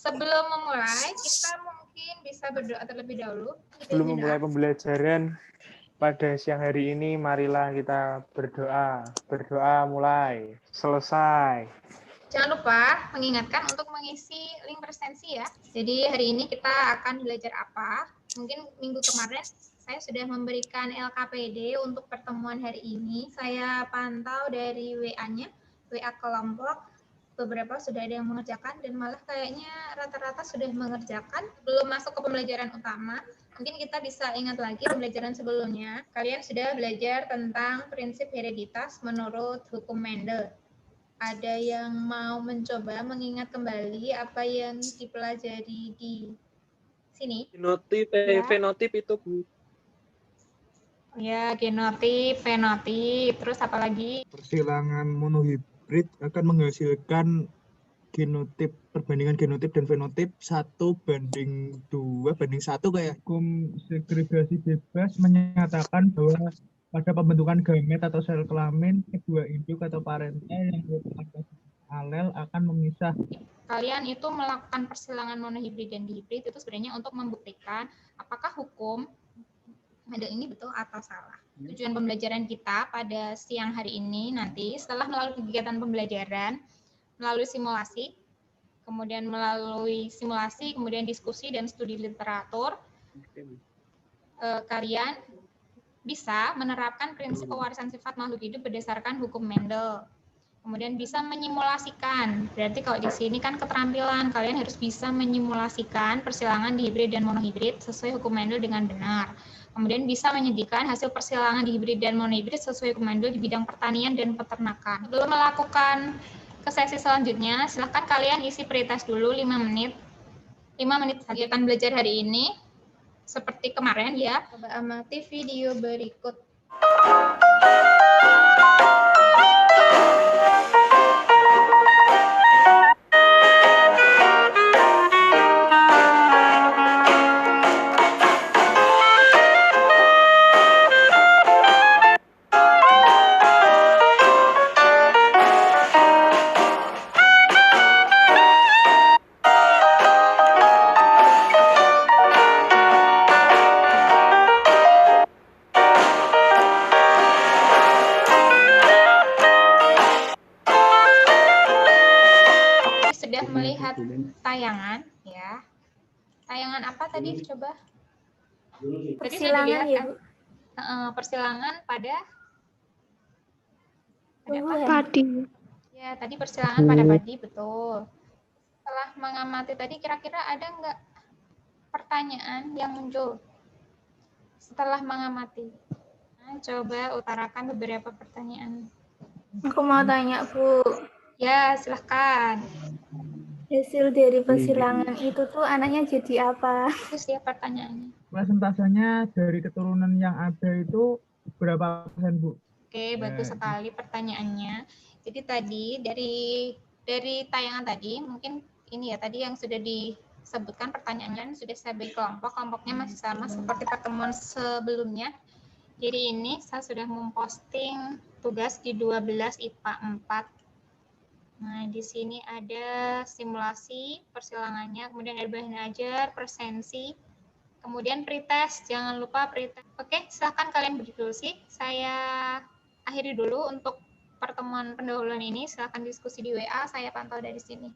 Sebelum memulai, kita mungkin bisa berdoa terlebih dahulu. Sebelum memulai pembelajaran pada siang hari ini, marilah kita berdoa. Berdoa mulai. Selesai. Jangan lupa mengingatkan untuk mengisi link presensi ya. Jadi hari ini kita akan belajar apa? Mungkin minggu kemarin saya sudah memberikan LKPD untuk pertemuan hari ini. Saya pantau dari WA-nya, WA kelompok. Beberapa sudah ada yang mengerjakan dan malah kayaknya rata-rata sudah mengerjakan. Belum masuk ke pembelajaran utama. Mungkin kita bisa ingat lagi pembelajaran sebelumnya. Kalian sudah belajar tentang prinsip hereditas menurut hukum Mendel. Ada yang mau mencoba mengingat kembali apa yang dipelajari di sini? Fenotip itu, Bu. Ya, genotip, fenotip, terus apa lagi? Persilangan monohibrid akan menghasilkan genotip, perbandingan genotip dan fenotip 1:2:1 kayak. Hukum segregasi bebas menyatakan bahwa pada pembentukan gamet atau sel kelamin, kedua induk atau parental yang merupakan alel akan memisah. Kalian itu melakukan persilangan monohibrid dan dihibrid itu sebenarnya untuk membuktikan apakah hukum Mendel ini betul atau salah. Tujuan pembelajaran kita pada siang hari ini nanti setelah melalui kegiatan pembelajaran, melalui simulasi, kemudian diskusi dan studi literatur, kalian bisa menerapkan prinsip pewarisan sifat makhluk hidup berdasarkan hukum Mendel. Kemudian bisa menyimulasikan. Berarti kalau di sini kan keterampilan, kalian harus bisa menyimulasikan persilangan dihibrid dan monohibrid sesuai hukum Mendel dengan benar. Kemudian bisa menyajikan hasil persilangan dihibrid dan monohibrid sesuai hukum Mendel di bidang pertanian dan peternakan. Sebelum melakukan ke sesi selanjutnya, silahkan kalian isi pretest dulu 5 menit. 5 menit kegiatan belajar hari ini. Seperti kemarin ya, coba amati video berikut. Tayangan ya. Tayangan apa tadi coba? Persilangan ya, Bu. Persilangan pada padi. Ya, tadi persilangan pada padi, betul. Setelah mengamati tadi kira-kira ada enggak pertanyaan yang muncul setelah mengamati? Nah, coba utarakan beberapa pertanyaan. Aku mau tanya, Bu. Ya, silahkan. Hasil dari persilangan itu tuh anaknya jadi apa? Terus ya pertanyaannya. Persentasenya dari keturunan yang ada itu berapa persen, Bu? Oke, bagus sekali pertanyaannya. Jadi tadi dari tayangan tadi mungkin ini ya tadi yang sudah disebutkan pertanyaannya sudah saya beri kelompoknya masih sama seperti pertemuan sebelumnya. Jadi ini saya sudah memposting tugas di 12 IPA 4. Nah, di sini ada simulasi persilangannya, kemudian ada bahan ajar, presensi, kemudian pretest, jangan lupa pretest. Oke, silahkan kalian berdiskusi. Saya akhiri dulu untuk pertemuan pendahuluan ini, silahkan diskusi di WA, saya pantau dari sini.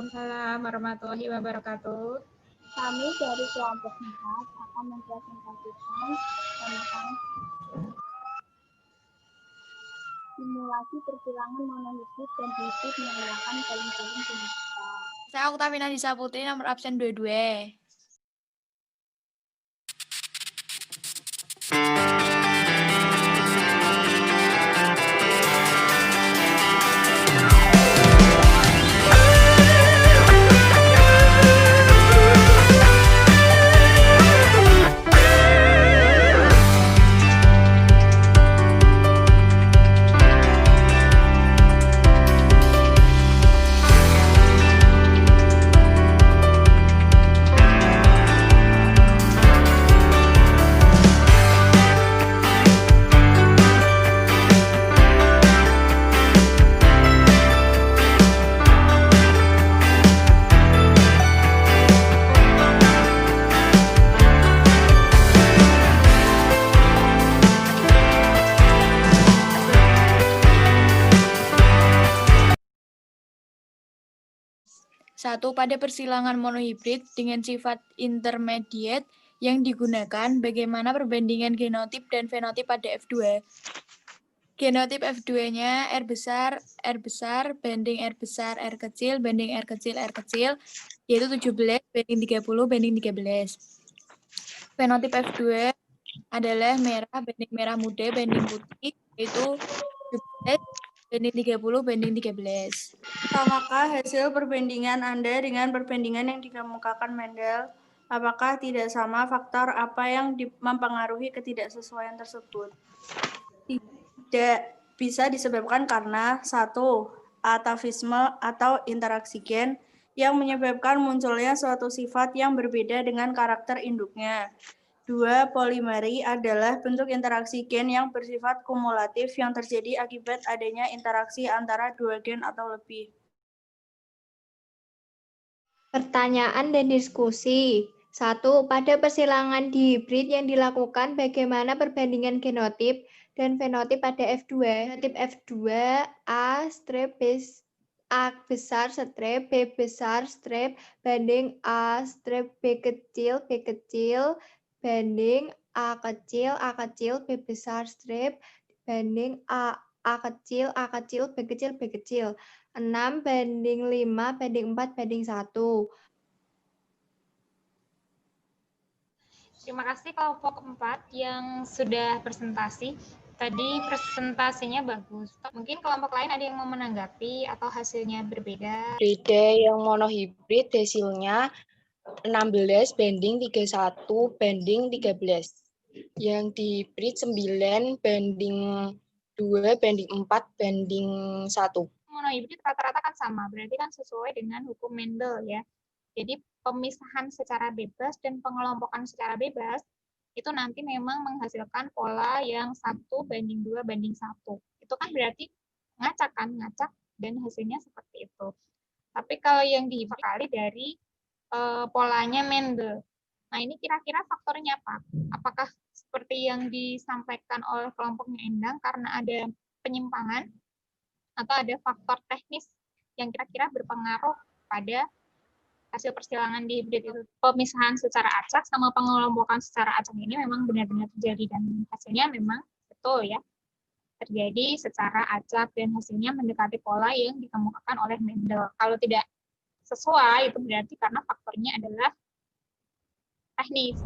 Waalaikumsalam warahmatullahi wabarakatuh. Kami dari kelompok 4 akan mempresentasikan tentang simulasi persilangan monohibrid dan hibrid menggunakan poling-poling genetika. Saya Oktavina Disa Putri, nomor absen 22. Satu, pada persilangan monohibrid dengan sifat intermediate yang digunakan, bagaimana perbandingan genotip dan fenotip pada F2. Genotip F2-nya R besar, banding R besar, R kecil, banding R kecil, yaitu 17 banding 30 banding 13. Fenotip F2 adalah merah banding merah muda banding putih, yaitu 17 banding 30 banding 13. Samakah hasil perbandingan Anda dengan perbandingan yang dikemukakan Mendel? Apakah tidak sama faktor apa yang mempengaruhi ketidaksesuaian tersebut? Tidak bisa disebabkan karena 1. Atavisme atau interaksi gen yang menyebabkan munculnya suatu sifat yang berbeda dengan karakter induknya. 2. Polimeri adalah bentuk interaksi gen yang bersifat kumulatif yang terjadi akibat adanya interaksi antara dua gen atau lebih. Pertanyaan dan diskusi. 1. Pada persilangan dihibrid yang dilakukan, bagaimana perbandingan genotip dan fenotip pada F2? Genotip F2 A strip A besar strip B besar strip banding A strip B kecil banding A kecil B besar strip banding A kecil B kecil 6 banding 5 banding 4 banding 1. Terima kasih kelompok 4 yang sudah presentasi. Tadi presentasinya bagus. Mungkin kelompok lain ada yang mau menanggapi atau hasilnya berbeda. Beda yang monohibrid hasilnya 16 banding 31 banding 13. Yang dihibrid 9 banding 2 banding 4 banding 1. Monohibrid rata-rata kan sama, berarti kan sesuai dengan hukum Mendel ya. Jadi pemisahan secara bebas dan pengelompokan secara bebas itu nanti memang menghasilkan pola yang 1 banding 2 banding 1. Itu kan berarti ngacak dan hasilnya seperti itu. Tapi kalau yang dihibrid kali dari polanya Mendel. Nah, ini kira-kira faktornya apa? Apakah seperti yang disampaikan oleh kelompoknya Endang karena ada penyimpangan atau ada faktor teknis yang kira-kira berpengaruh pada hasil persilangan di hibrid itu? Pemisahan secara acak sama pengelompokan secara acak ini memang benar-benar terjadi dan hasilnya memang betul ya terjadi secara acak dan hasilnya mendekati pola yang dikemukakan oleh Mendel. Kalau tidak sesuai itu berarti karena faktornya adalah teknis.